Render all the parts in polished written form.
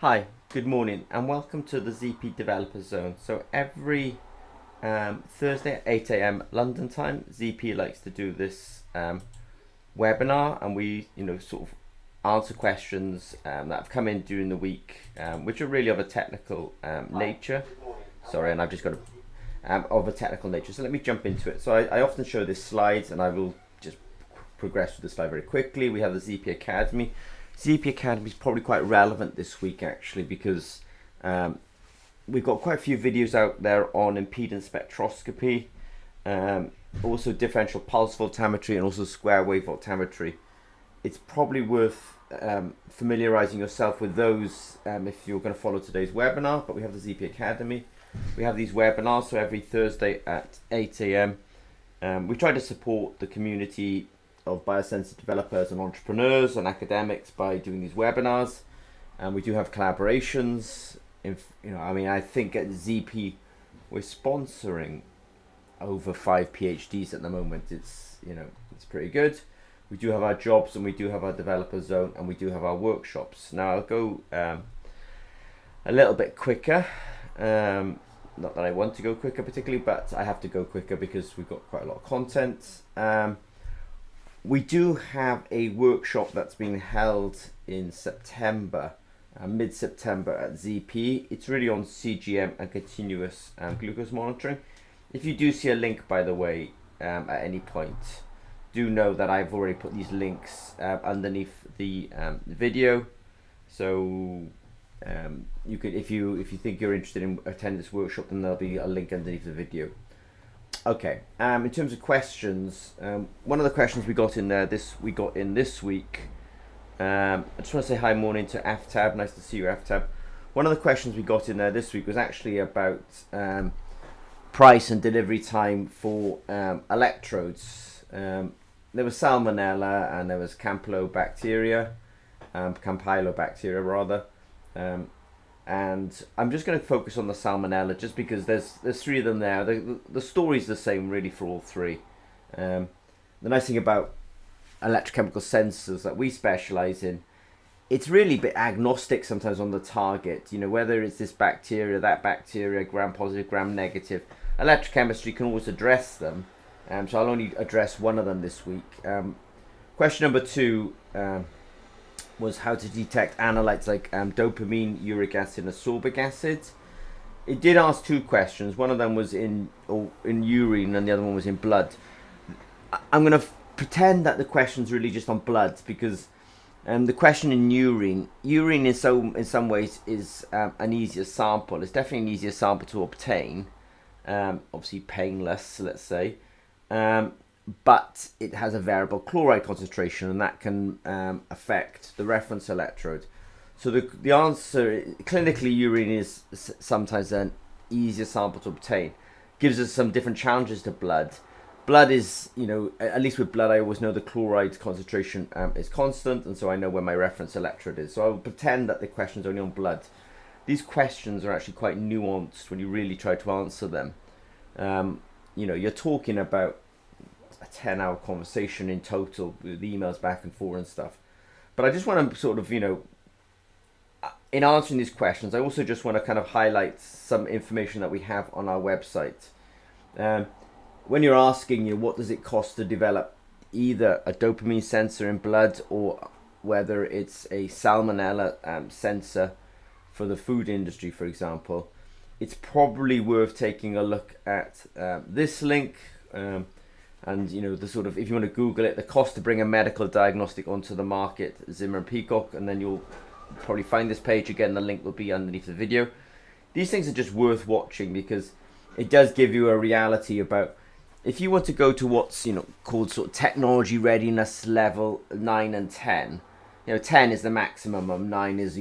Hi, good morning, and welcome to the ZP Developer Zone. So every Thursday at 8 a.m. London time, ZP likes to do this webinar, and we, sort of answer questions that have come in during the week, which are really of a technical nature. Sorry, and I've just got of a technical nature. So let me jump into it. So I often show this slides, and I will just progress with the slide very quickly. We have the ZP Academy. ZP Academy is probably quite relevant this week actually because we've got quite a few videos out there on impedance spectroscopy, also differential pulse voltammetry, and also square wave voltammetry. It's probably worth familiarizing yourself with those if you're going to follow today's webinar. But we have the ZP Academy. We have these webinars, so every Thursday at 8 a.m. We try to support the community of biosensor developers and entrepreneurs and academics by doing these webinars, and we do have collaborations. I think at ZP we're sponsoring over 5 PhDs at the moment. It's pretty good. We do have our jobs, and we do have our developer zone, and we do have our workshops. Now I'll go a little bit quicker. Not that I want to go quicker particularly, but I have to go quicker because we've got quite a lot of content. We do have a workshop that's being held in September, mid-September at ZP. It's really on CGM and continuous glucose monitoring. If you do see a link, by the way, at any point, do know that I've already put these links underneath the video. So you could, if you think you're interested in attending this workshop, then there'll be a link underneath the video. Okay, in terms of questions, one of the questions we got in this week, I just want to say hi morning to Aftab, nice to see you Aftab. One of the questions we got in there this week was actually about price and delivery time for electrodes. There was Salmonella and there was Campylobacteria rather. And I'm just going to focus on the Salmonella just because there's 3 of them there. The story's the same really for all 3. The nice thing about electrochemical sensors that we specialize in, it's really a bit agnostic sometimes on the target. Whether it's this bacteria, that bacteria, gram positive, gram negative. Electrochemistry can always address them. So I'll only address one of them this week. Question number 2. Was how to detect analytes like dopamine, uric acid, and ascorbic acid. It did ask 2 questions. One of them was in urine, and the other one was in blood. I'm going to pretend that the question's really just on blood because the question in urine is in some ways is an easier sample. It's definitely an easier sample to obtain. Obviously painless, let's say. But it has a variable chloride concentration, and that can affect the reference electrode. So the answer, clinically, urine is sometimes an easier sample to obtain. Gives us some different challenges to blood. Blood is, at least with blood, I always know the chloride concentration is constant, and so I know where my reference electrode is. So I will pretend that the question's only on blood. These questions are actually quite nuanced when you really try to answer them. You're talking about a 10-hour conversation in total with emails back and forth and stuff. But I just want to sort of, in answering these questions, I also just want to kind of highlight some information that we have on our website. When you're asking, what does it cost to develop either a dopamine sensor in blood or whether it's a Salmonella sensor for the food industry, for example, it's probably worth taking a look at this link. And the sort of, if you want to Google it, the cost to bring a medical diagnostic onto the market, Zimmer and Peacock, and then you'll probably find this page again. The link will be underneath the video. These things are just worth watching because it does give you a reality about if you want to go to what's called sort of technology readiness level 9 and 10. 10 is the maximum, 9 is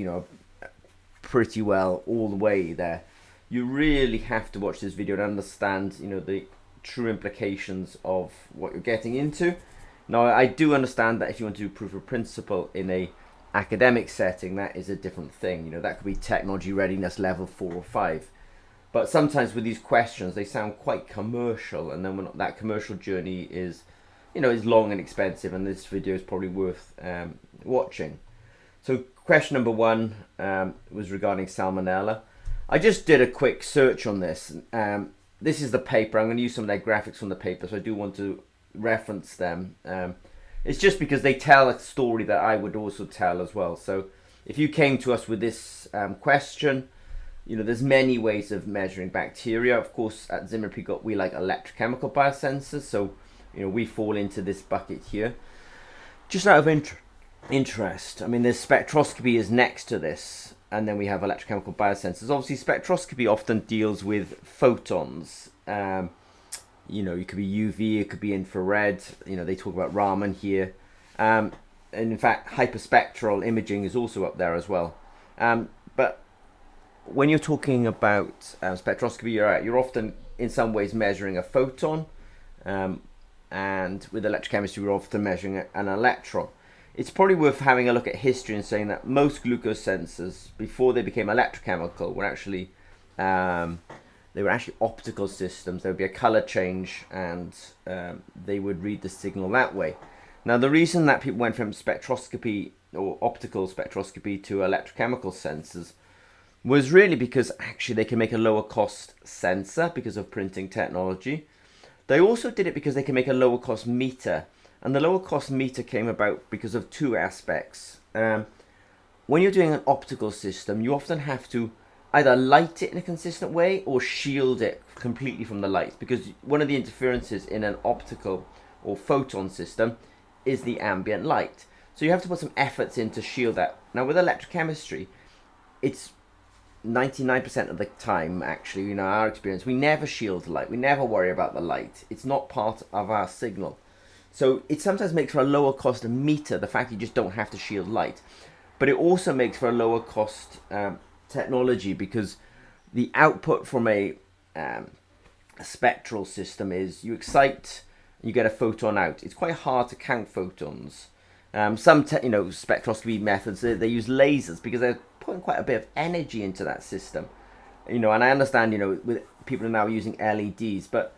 pretty well all the way there. You really have to watch this video to understand the true implications of what you're getting into. Now, I do understand that if you want to do proof of principle in a academic setting, that is a different thing. That could be technology readiness level 4 or 5. But sometimes with these questions, they sound quite commercial, and then when that commercial journey is, is long and expensive, and this video is probably worth watching. So question number one was regarding Salmonella. I just did a quick search on this. This is the paper. I'm going to use some of their graphics from the paper, so I do want to reference them. It's just because they tell a story that I would also tell as well. So if you came to us with this question, there's many ways of measuring bacteria. Of course, at Zimmer Peacock, we like electrochemical biosensors. So, we fall into this bucket here. Just out of interest, I mean, there's spectroscopy is next to this. And then we have electrochemical biosensors. Obviously, spectroscopy often deals with photons. It could be UV, it could be infrared. They talk about Raman here. And in fact, hyperspectral imaging is also up there as well. But when you're talking about spectroscopy, you're often in some ways measuring a photon. And with electrochemistry, we're often measuring an electron. It's probably worth having a look at history and saying that most glucose sensors, before they became electrochemical, were actually optical systems. There would be a color change, and they would read the signal that way. Now, the reason that people went from spectroscopy or optical spectroscopy to electrochemical sensors was really because actually they can make a lower cost sensor because of printing technology. They also did it because they can make a lower cost meter. And the lower cost meter came about because of two aspects. When you're doing an optical system, you often have to either light it in a consistent way or shield it completely from the light, because one of the interferences in an optical or photon system is the ambient light. So you have to put some efforts in to shield that. Now with electrochemistry, it's 99% of the time, actually, our experience, we never shield the light. We never worry about the light. It's not part of our signal. So it sometimes makes for a lower cost meter, the fact you just don't have to shield light. But it also makes for a lower cost technology, because the output from a spectral system is you excite, you get a photon out. It's quite hard to count photons. Some spectroscopy methods, they use lasers because they're putting quite a bit of energy into that system. And I understand, with people are now using LEDs, but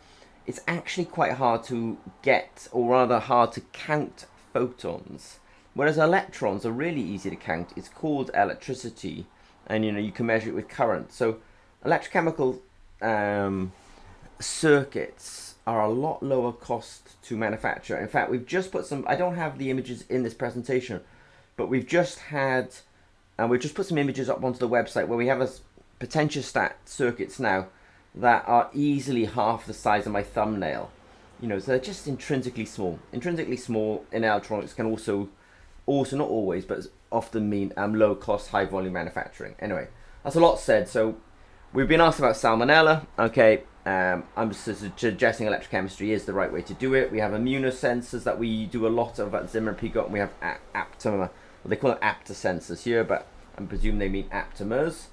it's actually quite hard to get, or rather hard to count photons. Whereas electrons are really easy to count. It's called electricity, and you can measure it with current. So electrochemical circuits are a lot lower cost to manufacture. In fact, we've just put some, I don't have the images in this presentation, but we've just put some images up onto the website where we have a Potentiostat circuits now that are easily half the size of my thumbnail. So they're just intrinsically small. Intrinsically small in electronics can also not always, but often mean low cost, high volume manufacturing. Anyway, that's a lot said. So we've been asked about Salmonella. Okay, I'm suggesting electrochemistry is the right way to do it. We have immunosensors that we do a lot of at Zimmer Peacock, and we have aptamer. Well, they call it apta sensors here, but I presume they mean aptamers.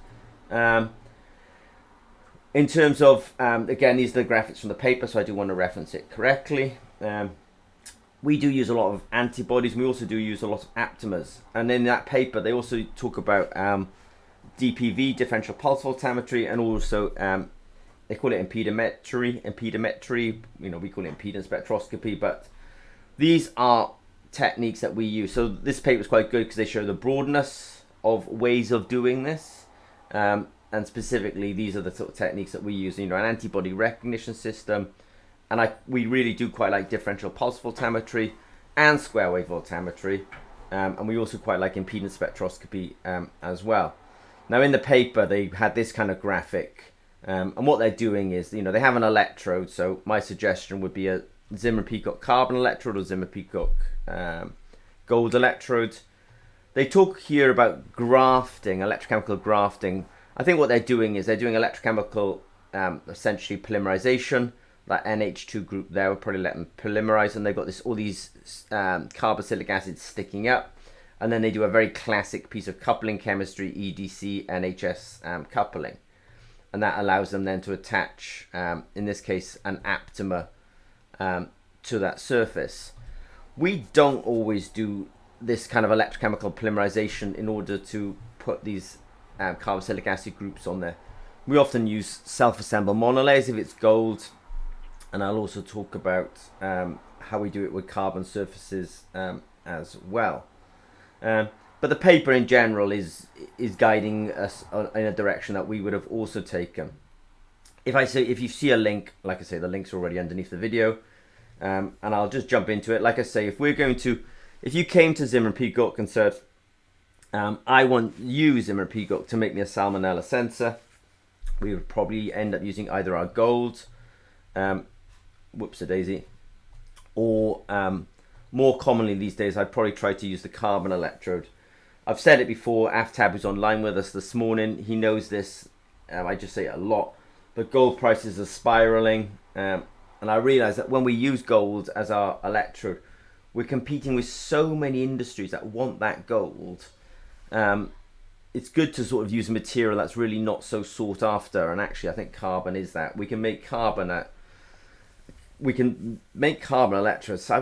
In terms of, again, these are the graphics from the paper, so I do want to reference it correctly. We do use a lot of antibodies, and we also do use a lot of aptamers. And in that paper, they also talk about DPV, differential pulse voltammetry, and also they call it impediometry. We call it impedance spectroscopy, but these are techniques that we use. So this paper is quite good because they show the broadness of ways of doing this. And specifically, these are the sort of techniques that we use, an antibody recognition system. And we really do quite like differential pulse voltammetry and square wave voltammetry. And we also quite like impedance spectroscopy as well. Now in the paper, they had this kind of graphic. And what they're doing is, they have an electrode. So my suggestion would be a Zimmer Peacock carbon electrode or Zimmer Peacock gold electrode. They talk here about grafting, electrochemical grafting. I think what they're doing is they're doing electrochemical, essentially polymerization. That NH2 group there will probably let them polymerize, and they've got all these carboxylic acids sticking up. And then they do a very classic piece of coupling chemistry, EDC, NHS coupling. And that allows them then to attach, in this case, an aptamer to that surface. We don't always do this kind of electrochemical polymerization in order to put these carboxylic acid groups on there. We often use self-assembled monolayers if it's gold, and I'll also talk about how we do it with carbon surfaces as well. But But the paper in general is guiding us in a direction that we would have also taken. If you see a link, like I say, the link's already underneath the video, and I'll just jump into it. Like I say, if you came to Zimmer and Peacock and said, I want you, Zimmer and Peacock, to make me a Salmonella sensor, we would probably end up using either our gold, whoops-a-daisy, or more commonly these days, I'd probably try to use the carbon electrode. I've said it before, Aftab, who's online with us this morning, he knows this, I just say it a lot, but gold prices are spiraling, and I realize that when we use gold as our electrode, we're competing with so many industries that want that gold. It's good to sort of use a material that's really not so sought after, and actually I think carbon is that. We can make carbon electrodes. I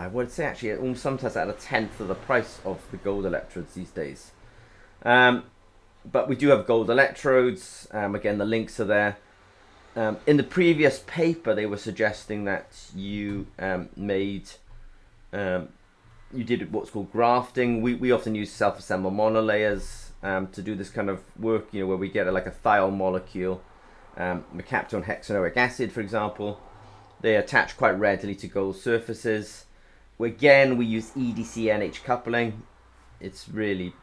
would say actually almost sometimes at 1/10 of the price of the gold electrodes these days. But we do have gold electrodes. Again, the links are there. In the previous paper, they were suggesting that you you did what's called grafting. We often use self-assembled monolayers to do this kind of work, where we get like a thiol molecule, mercaptone hexanoic acid, for example. They attach quite readily to gold surfaces. Again, we use EDC-NH coupling. It's really,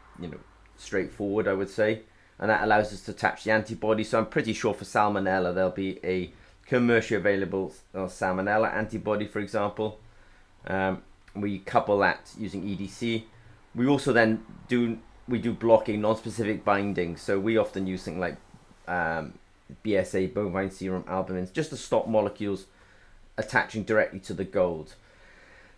straightforward, I would say. And that allows us to attach the antibody. So I'm pretty sure for Salmonella, there'll be a commercially available Salmonella antibody, for example. We couple that using EDC. We also then do blocking non-specific binding. So we often use something like BSA, bovine serum albumins, just to stop molecules attaching directly to the gold.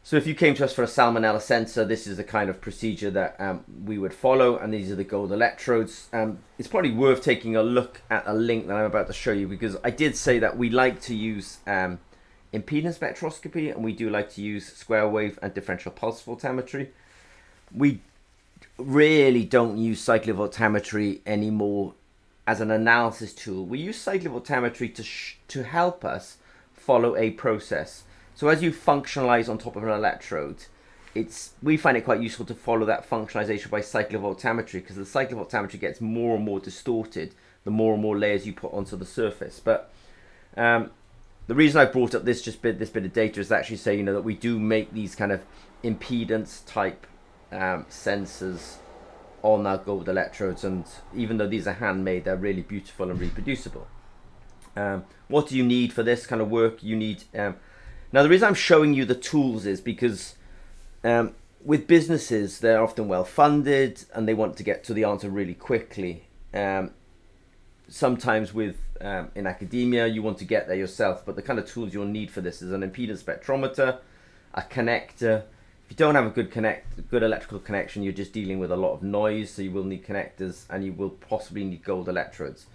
So if you came to us for a Salmonella sensor, this is the kind of procedure that we would follow, and these are the gold electrodes. It's probably worth taking a look at a link that I'm about to show you, because I did say that we like to use impedance spectroscopy, and we do like to use square wave and differential pulse voltammetry. We really don't use cyclic voltammetry anymore as an analysis tool. We use cyclic voltammetry to help us follow a process. So as you functionalize on top of an electrode, we find it quite useful to follow that functionalization by cyclic voltammetry, because the cyclic voltammetry gets more and more distorted the more and more layers you put onto the surface. But the reason I brought up this bit of data is to actually say, that we do make these kind of impedance type sensors on our gold electrodes, and even though these are handmade, they're really beautiful and reproducible. What do you need for this kind of work? You need now, the reason I'm showing you the tools is because with businesses, they're often well funded and they want to get to the answer really quickly. Sometimes in academia, you want to get there yourself, but the kind of tools you'll need for this is an impedance spectrometer, a connector. If you don't have a good electrical connection, you're just dealing with a lot of noise, so you will need connectors, and you will possibly need gold electrodes.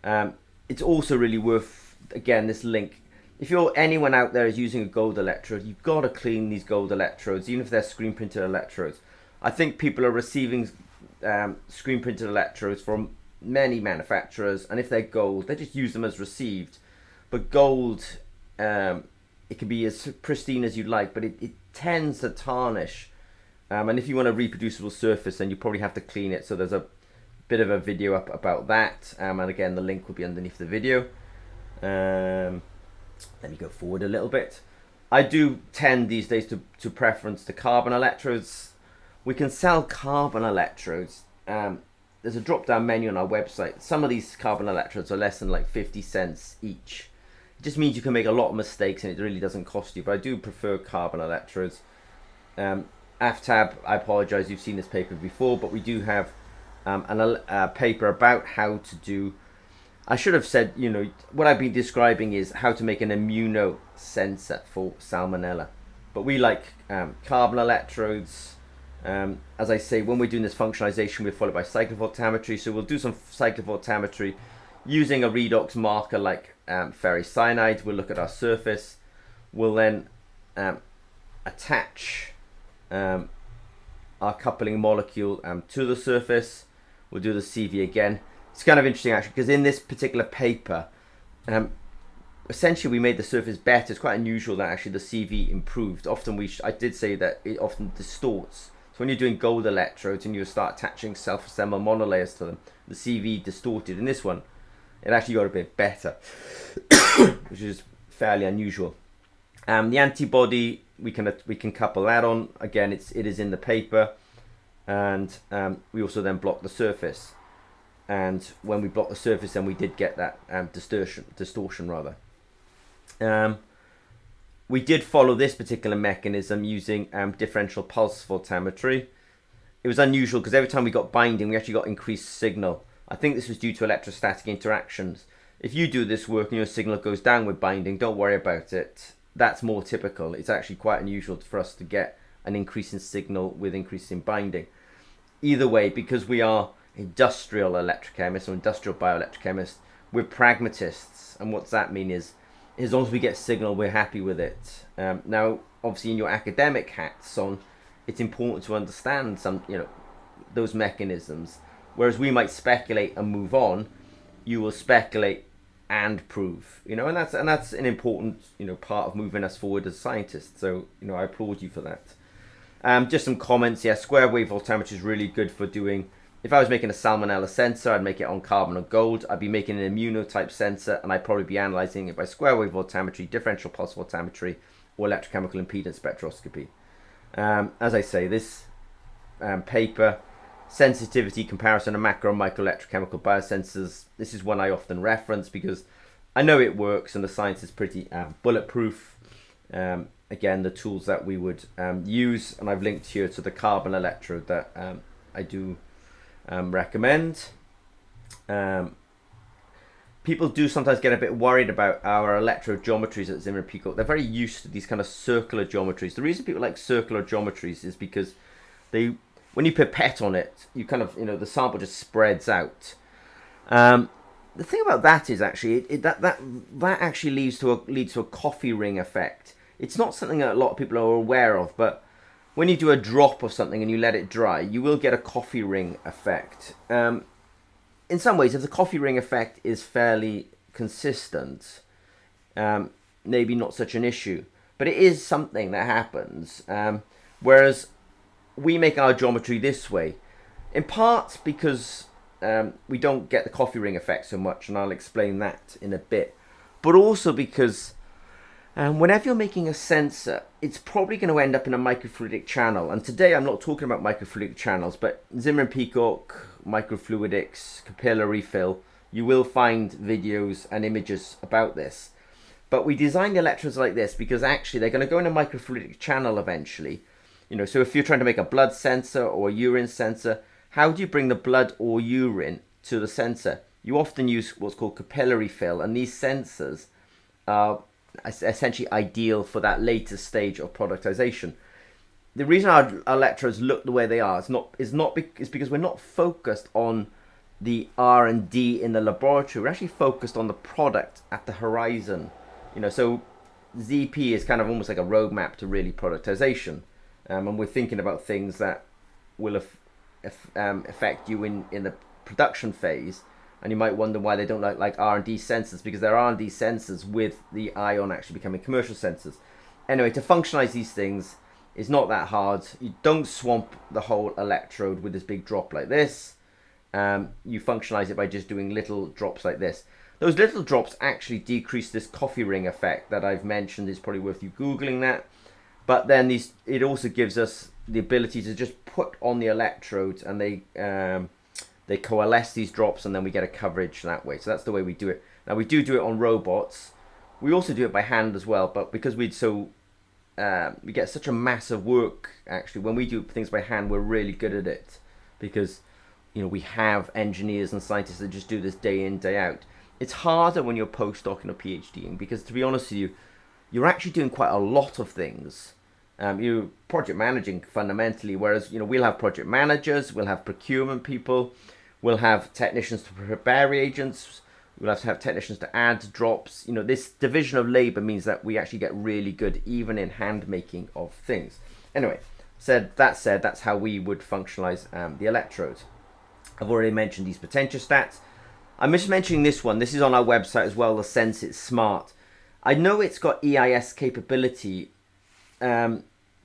It's also really worth, again, this link. If anyone out there is using a gold electrode, you've got to clean these gold electrodes, even if they're screen printed electrodes. I think people are receiving screen printed electrodes from many manufacturers, and if they're gold, they just use them as received. But gold, it can be as pristine as you'd like, but it tends to tarnish. And if you want a reproducible surface, then you probably have to clean it. So there's a bit of a video up about that, and again, the link will be underneath the video. Let me go forward a little bit. I do tend these days to preference the carbon electrodes. We can sell carbon electrodes. There's a drop-down menu on our website. Some of these carbon electrodes are less than like 50 cents each. It just means you can make a lot of mistakes and it really doesn't cost you, but I do prefer carbon electrodes. Aftab, I apologize, you've seen this paper before, but we do have a paper about how to do, I should have said, what I've been describing is how to make an immuno sensor for Salmonella. But we like carbon electrodes. As I say, when we're doing this functionalization, we're followed by cyclic voltammetry. So we'll do some cyclic voltammetry using a redox marker like ferricyanide. We'll look at our surface. We'll then attach our coupling molecule to the surface. We'll do the CV again. It's kind of interesting actually, because in this particular paper, essentially we made the surface better. It's quite unusual that actually the CV improved. Often I did say that it often distorts So when you're doing gold electrodes and you start attaching self-assembled monolayers to them, the CV distorted. In this one, it actually got a bit better, which is fairly unusual. The antibody, we can couple that on. Again, it is in the paper, and we also then block the surface. And when we block the surface, then we did get that distortion rather. We did follow this particular mechanism using differential pulse voltammetry. It was unusual because every time we got binding, we actually got increased signal. I think this was due to electrostatic interactions. If you do this work and your signal goes down with binding, don't worry about it. That's more typical. It's actually quite unusual for us to get an increase in signal with increase in binding. Either way, because we are industrial electrochemists or industrial bioelectrochemists, we're pragmatists. And what does that mean is, as long as we get signal, we're happy with it. Now, obviously, in your academic hats on, it's important to understand those mechanisms. Whereas we might speculate and move on, you will speculate and prove. And that's an important part of moving us forward as scientists. So I applaud you for that. Just some comments. Yeah, square wave voltammetry is really good for doing. If I was making a Salmonella sensor, I'd make it on carbon or gold. I'd be making an immunotype sensor, and I'd probably be analyzing it by square wave voltammetry, differential pulse voltammetry, or electrochemical impedance spectroscopy. As I say, this paper, sensitivity comparison of macro and micro electrochemical biosensors, this is one I often reference because I know it works and the science is pretty bulletproof. Again, the tools that we would use, and I've linked here to the carbon electrode that I do recommend. People do sometimes get a bit worried about our electrode geometries at Zimmer and Peacock. They're very used to these kind of circular geometries. The reason people like circular geometries is because when you pipette on it, you kind of, the sample just spreads out. The thing about that is actually that actually leads to a coffee ring effect. It's not something that a lot of people are aware of, but when you do a drop of something and you let it dry, you will get a coffee ring effect. In some ways, if the coffee ring effect is fairly consistent, maybe not such an issue. But it is something that happens. Whereas we make our geometry this way, in part because we don't get the coffee ring effect so much, and I'll explain that in a bit. But also because whenever you're making a sensor, it's probably going to end up in a microfluidic channel. And today I'm not talking about microfluidic channels, but Zimmer and Peacock, microfluidics, capillary fill, you will find videos and images about this. But we designed electrodes like this because actually they're going to go in a microfluidic channel eventually. So if you're trying to make a blood sensor or a urine sensor, how do you bring the blood or urine to the sensor? You often use what's called capillary fill, and these sensors are essentially ideal for that later stage of productization. The reason our electrodes look the way they are is because we're not focused on the R&D in the laboratory. We're actually focused on the product at the horizon. So ZP is kind of almost like a roadmap to really productization, and we're thinking about things that will affect you in the production phase. And you might wonder why they don't like R&D sensors, because they're R&D sensors with the eye on actually becoming commercial sensors. Anyway, to functionalize these things is not that hard. You don't swamp the whole electrode with this big drop like this. You functionalize it by just doing little drops like this. Those little drops actually decrease this coffee ring effect that I've mentioned. It's probably worth you Googling that. But then it also gives us the ability to just put on the electrodes, and they coalesce these drops, and then we get a coverage that way. So that's the way we do it. Now we do it on robots. We also do it by hand as well, but because we get such a massive work, actually, when we do things by hand, we're really good at it because we have engineers and scientists that just do this day in, day out. It's harder when you're postdoc and a PhD, because to be honest with you, you're actually doing quite a lot of things. You're project managing fundamentally, whereas we'll have project managers, we'll have procurement people, we'll have technicians to prepare reagents, we'll have to have technicians to add drops. This division of labor means that we actually get really good even in hand making of things. Anyway, that's how we would functionalize the electrode. I've already mentioned these potentiostats. I'm just mentioning this one. This is on our website as well, the Sense It's Smart. I know it's got EIS capability,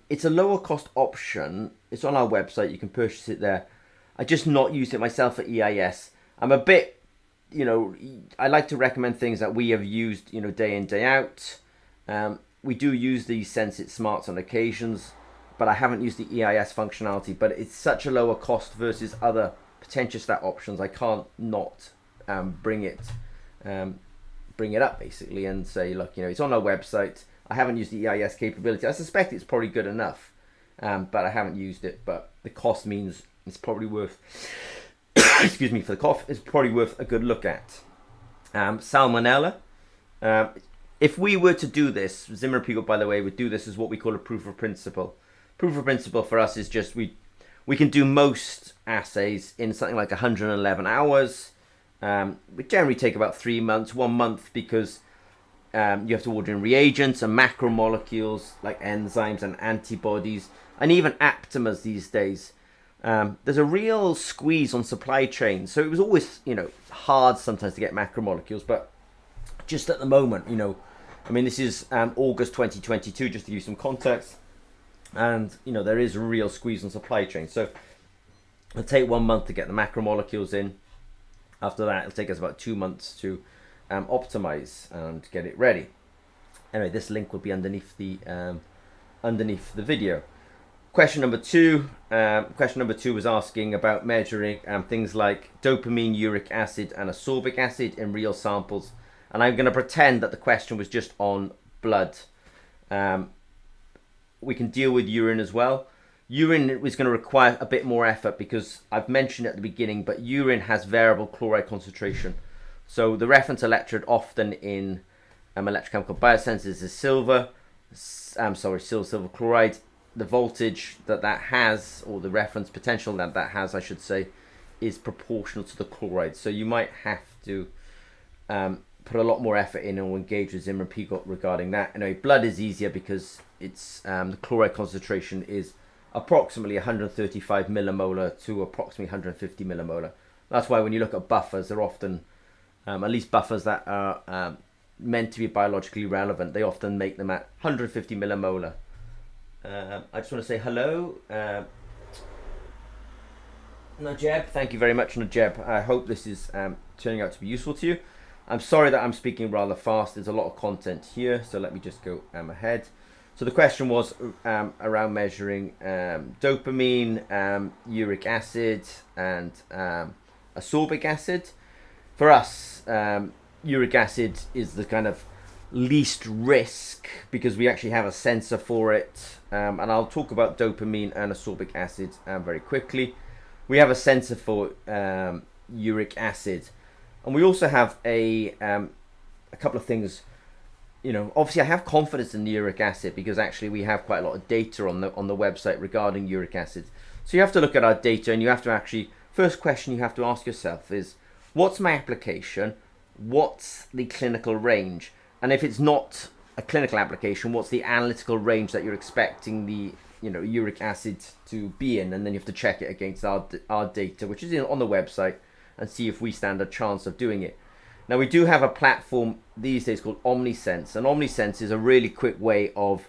it's a lower cost option. It's on our website. You can purchase it there. I just not used it myself at EIS. I'm a bit, I like to recommend things that we have used, day in, day out. We do use the Sense It Smarts on occasions, but I haven't used the EIS functionality. But it's such a lower cost versus other Potentiostat options. I can't not bring it up basically and say, look, it's on our website. I haven't used the EIS capability. I suspect it's probably good enough, but I haven't used it. But the cost means it's probably worth, excuse me for the cough, it's probably worth a good look at. Salmonella. If we were to do this, Zimmer and Pigott, by the way, would do this as what we call a proof of principle. Proof of principle for us is just we can do most assays in something like 111 hours. We generally take about 3 months, 1 month, because you have to order in reagents and macromolecules like enzymes and antibodies and even aptamers these days. There's a real squeeze on supply chains, so it was always hard sometimes to get macromolecules, but just at the moment, this is August 2022, just to give you some context, and there is a real squeeze on supply chain. So it'll take 1 month to get the macromolecules in. After that, it'll take us about 2 months to optimize and get it ready. Anyway, this link will be underneath the video. Question number two was asking about measuring things like dopamine, uric acid, and ascorbic acid in real samples. And I'm going to pretend that the question was just on blood. We can deal with urine as well. Urine is going to require a bit more effort because I've mentioned at the beginning, but urine has variable chloride concentration. So the reference electrode often in electrochemical biosensors is silver chloride. The voltage that has, or the reference potential that has, I should say, is proportional to the chloride. So you might have to put a lot more effort in or engage with Zimmer and Pigott regarding that. Anyway, blood is easier because it's the chloride concentration is approximately 135 millimolar to approximately 150 millimolar. That's why when you look at buffers, they're often, at least buffers that are meant to be biologically relevant, they often make them at 150 millimolar. I just want to say hello, Najeb. Thank you very much, Najeb. I hope this is turning out to be useful to you. I'm sorry that I'm speaking rather fast. There's a lot of content here, so let me just go ahead. So the question was around measuring dopamine, uric acid, and ascorbic acid. For us, uric acid is the kind of least risk because we actually have a sensor for it. And I'll talk about dopamine and ascorbic acid very quickly. We have a sensor for uric acid. And we also have a couple of things. Obviously I have confidence in the uric acid because actually we have quite a lot of data on the website regarding uric acid. So you have to look at our data and you have to actually, first question you have to ask yourself is, what's my application? What's the clinical range? And if it's not a clinical application, what's the analytical range that you're expecting the uric acid to be in? And then you have to check it against our data, which is on the website, and see if we stand a chance of doing it. Now we do have a platform these days called Omini Sense, and Omini Sense is a really quick way of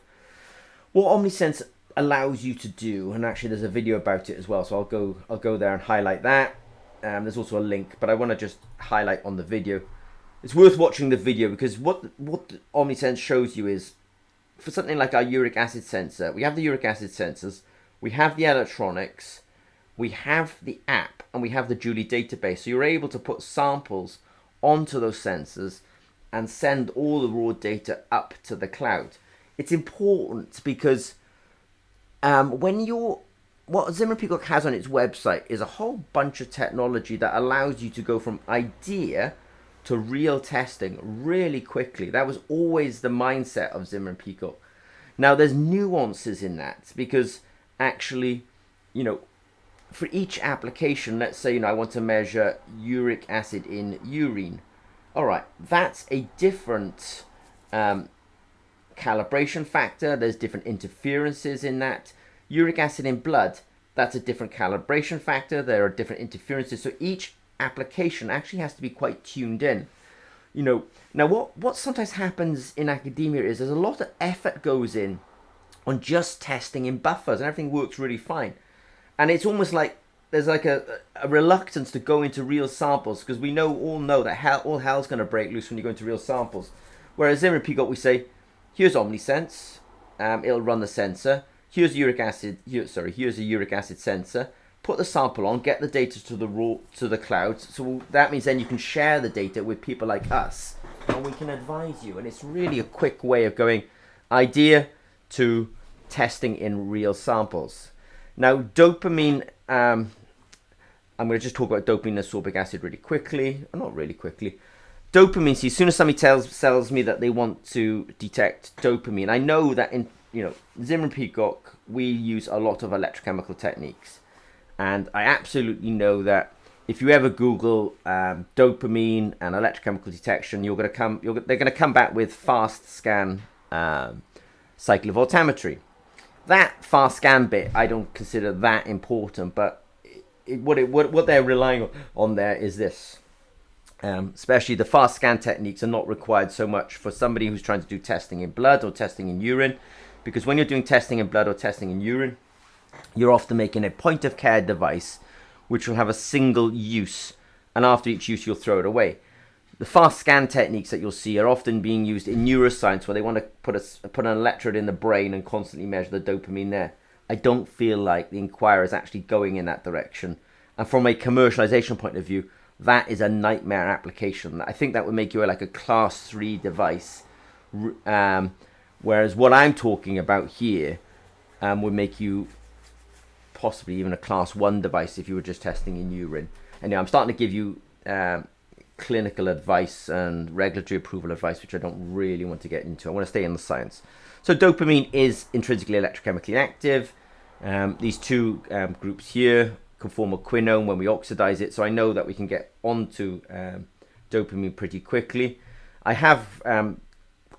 what Omini Sense allows you to do. And actually, there's a video about it as well, so I'll go there and highlight that. There's also a link, but I want to just highlight on the video. It's worth watching the video because what Omini Sense shows you is, for something like our uric acid sensor, we have the uric acid sensors, we have the electronics, we have the app, and we have the Julie database. So you're able to put samples onto those sensors and send all the raw data up to the cloud. It's important because what Zimmer and Pigott has on its website is a whole bunch of technology that allows you to go from idea to real testing really quickly. That was always the mindset of Zimmer and Pigott. Now there's nuances in that because actually, for each application, let's say, I want to measure uric acid in urine. All right, that's a different calibration factor. There's different interferences in that. Uric acid in blood, that's a different calibration factor. There are different interferences. So each application actually has to be quite tuned in. Now what sometimes happens in academia is there's a lot of effort goes in on just testing in buffers, and everything works really fine. And it's almost like there's like a reluctance to go into real samples, because we all know that all hell's going to break loose when you go into real samples. Whereas Zimmer and Peacock, we say, here's Omini Sense, it'll run the sensor. Here's uric acid. Here's a uric acid sensor. Put the sample on, get the data to the cloud. So that means then you can share the data with people like us, and we can advise you. And it's really a quick way of going idea to testing in real samples. Now, dopamine. I'm going to just talk about dopamine and ascorbic acid really quickly. Not really quickly. Dopamine. See, as soon as somebody tells me that they want to detect dopamine, I know that in Zimmer and Peacock, we use a lot of electrochemical techniques. And I absolutely know that if you ever Google dopamine and electrochemical detection, they're going to come back with fast scan cycle of voltammetry. That fast scan bit, I don't consider that important, but what they're relying on there is this. Especially the fast scan techniques are not required so much for somebody who's trying to do testing in blood or testing in urine, because when you're doing testing in blood or testing in urine, you're often making a point of care device which will have a single use, and after each use you'll throw it away. The fast scan techniques that you'll see are often being used in neuroscience, where they want to put an electrode in the brain and constantly measure the dopamine there. I don't feel like the Inquirer is actually going in that direction, and from a commercialization point of view, that is a nightmare application. I think that would make you like a class 3 device, whereas what I'm talking about here would make you possibly even a class 1 device if you were just testing in urine. Anyway, I'm starting to give you clinical advice and regulatory approval advice, which I don't really want to get into. I want to stay in the science. So dopamine is intrinsically electrochemically active. These two groups here can form a quinone when we oxidize it. So I know that we can get onto dopamine pretty quickly. I have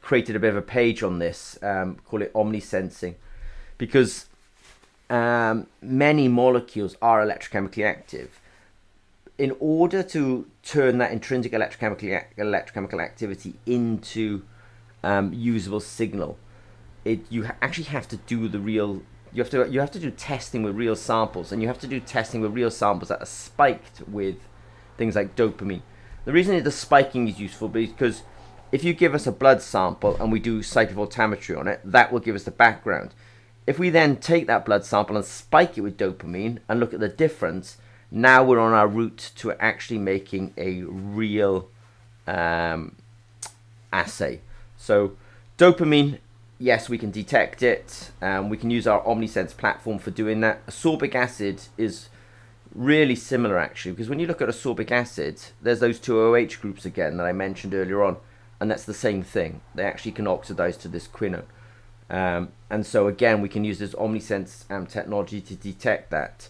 created a bit of a page on this, call it Omni Sensing, because many molecules are electrochemically active. In order to turn that intrinsic electrochemical activity into usable signal, you actually have to do the real. You have to do testing with real samples, and you have to do testing with real samples that are spiked with things like dopamine. The reason the spiking is useful is because if you give us a blood sample and we do cytovoltammetry on it, that will give us the background. If we then take that blood sample and spike it with dopamine and look at the difference, now we're on our route to actually making a real assay. So dopamine, yes, we can detect it. We can use our Omni Sense platform for doing that. Ascorbic acid is really similar, actually, because when you look at ascorbic acid, there's those two OH groups again that I mentioned earlier on, and that's the same thing. They actually can oxidize to this quinone. And so again, we can use this Omni Sense technology to detect that.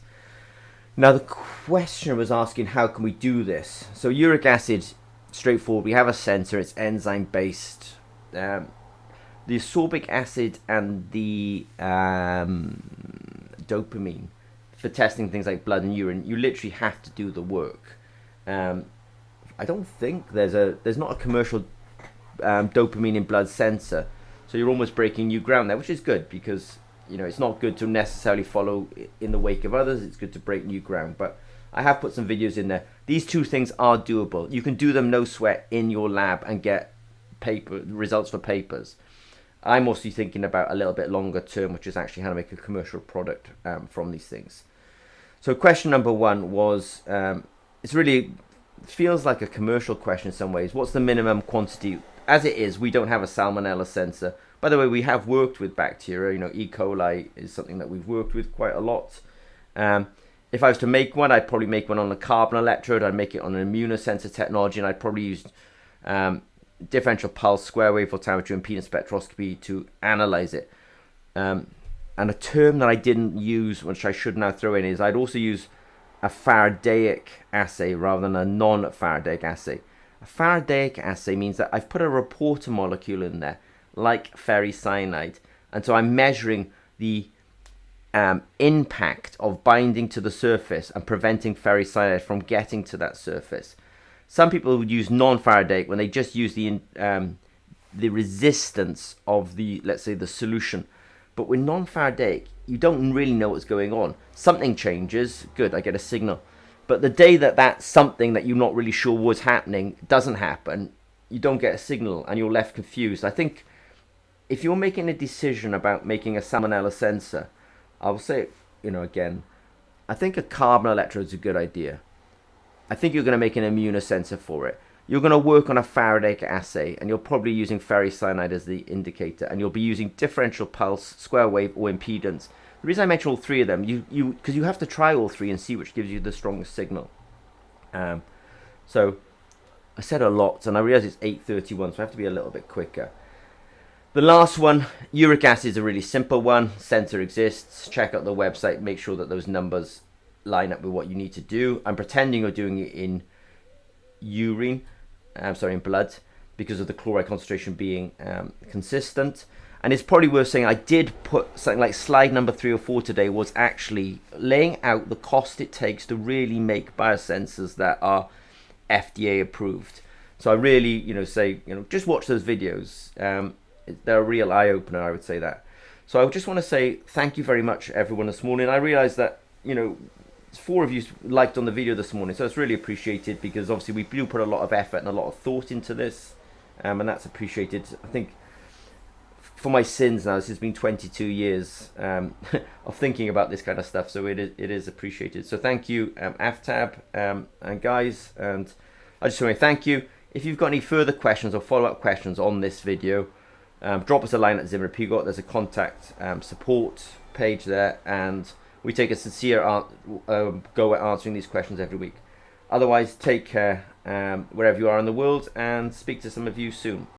Now the question was asking, how can we do this? So uric acid, straightforward. We have a sensor. It's enzyme based. The ascorbic acid and the dopamine for testing things like blood and urine, you literally have to do the work. I don't think there's not a commercial dopamine in blood sensor, so you're almost breaking new ground there, which is good, because it's not good to necessarily follow in the wake of others. It's good to break new ground. But I have put some videos in there. These two things are doable. You can do them no sweat in your lab and get results for papers. I'm mostly thinking about a little bit longer term, which is actually how to make a commercial product from these things. So question number 1 was, it's really feels like a commercial question in some ways. What's the minimum quantity? As it is, we don't have a Salmonella sensor. By the way, we have worked with bacteria. E. coli is something that we've worked with quite a lot. If I was to make one, I'd probably make one on a carbon electrode. I'd make it on an immunosensor technology, and I'd probably use differential pulse, square wave voltammetry, and impedance spectroscopy to analyze it. And a term that I didn't use, which I should now throw in, is I'd also use a Faradaic assay rather than a non-Faradaic assay. A Faradaic assay means that I've put a reporter molecule in there, like ferricyanide, and so I'm measuring the impact of binding to the surface and preventing ferricyanide from getting to that surface. Some people would use non-Faradaic when they just use the resistance of the, let's say, the solution. But with non-Faradaic, you don't really know what's going on. Something changes, good, I get a signal. But the day that something that you're not really sure was happening doesn't happen, you don't get a signal and you're left confused. I think if you're making a decision about making a Salmonella sensor, I will say, again, I think a carbon electrode is a good idea. I think you're going to make an immunosensor for it. You're going to work on a Faradaic assay, and you're probably using ferricyanide as the indicator, and you'll be using differential pulse, square wave, or impedance. The reason I mention all three of them, because you have to try all three and see which gives you the strongest signal. So I said a lot, and I realize it's 8:31, so I have to be a little bit quicker. The last one, uric acid, is a really simple one. Sensor exists. Check out the website. Make sure that those numbers line up with what you need to do. I'm pretending you're doing it in urine. In blood, because of the chloride concentration being consistent. And it's probably worth saying I did put something like slide number 3 or 4 today was actually laying out the cost it takes to really make biosensors that are FDA approved. So I really, say, just watch those videos. They're a real eye-opener, I would say that. So I just want to say thank you very much, everyone, this morning. I realized that, 4 of you liked on the video this morning, so it's really appreciated, because obviously we do put a lot of effort and a lot of thought into this, and that's appreciated. I think for my sins now, this has been 22 years of thinking about this kind of stuff, so it is appreciated. So thank you, Aftab, and guys, and I just want to thank you. If you've got any further questions or follow-up questions on this video, drop us a line at Zimmer Pigot. There's a contact support page there, and we take a sincere go at answering these questions every week. Otherwise, take care wherever you are in the world, and speak to some of you soon.